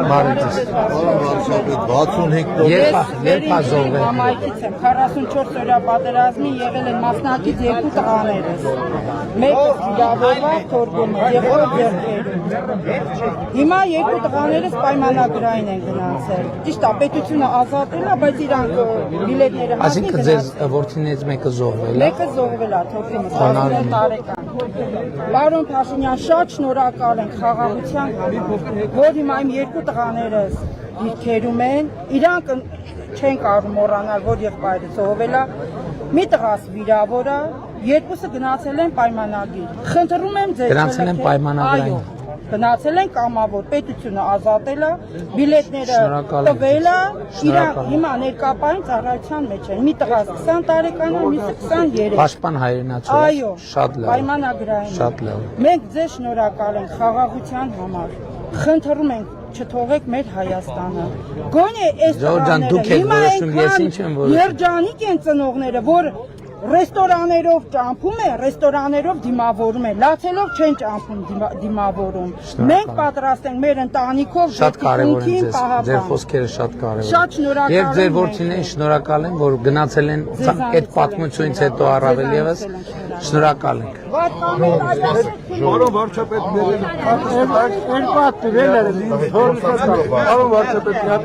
Բարեձեզ։ 65 Երբ ազողվել։ Համայնքից եմ 44 օրյա պատերազմի եղել են մասնակից 2 տղաներս։ Մեկը վիրավորված թորգոմը եւ օրը ձեռքերում։ Հիմա 2 տղաներս պայմանագրային են գնացել։ Ճիշտ է, պետությունը ազատել է, բայց իրանք բիլետները հասնի Այսինքն ձեզ որդիներից մեկը զոհվել է։ Մեկը զոհվել է թորգոմը 19 տարեկան։ Պարոն Փաշինյան, շատ շնորհակալ ենք խաղաղության համար, որ հիմա իմ 2 տղաներս դիրքերում են, իրանք չեն կարող մոռանալ, որ եղբայրը զոհվել է, մի տղաս վիրավոր է, երկուսը գնացել են պայմանագիր։ Խնդրում եմ ձեզ Գնացել են պայմանագրային։ Գնացել են կամավոր, պետությունը ազատել է, բիլետները տվել է, իրանք հիմա ներկապային ծառայության մեջ են։ Մի տղաս 20 տարեկան է, մյուսը 23։ Պաշտպան հայրենացու։ Այո, շատ լավ։ պայմանագրային։ Շատ լավ։ Մենք ձեզ շնորհակալ ենք խաղաղության համար։ Խնդրում ենք չթողեք մեր Հայաստանը։ Գոնե այս Ժողովուրդ, դուք եք որոշում, ես ինչ եմ որոշում։ Երջանիկ են ծնողները, որ ռեստորաներով ճամփում է, ռեստորաներով դիմավորում է, լացելով չեն ճամփում դիմավորում։ Մենք պատրաստ ենք մեր ընտանիքով Շատ կարևոր են ձեզ, ձեր խոսքերը շատ կարևոր են։ Շատ շնորհակալ եմ։ Եվ ձեր որդիներին շնորհակալ եմ, որ գնացել են այդ պատմությունից հետո առավել եւս շնորհակալ ենք։ Պարոն վարչապետ, երկու հատ տվել էր ինձ, որ պարոն վարչապետ, մի հատ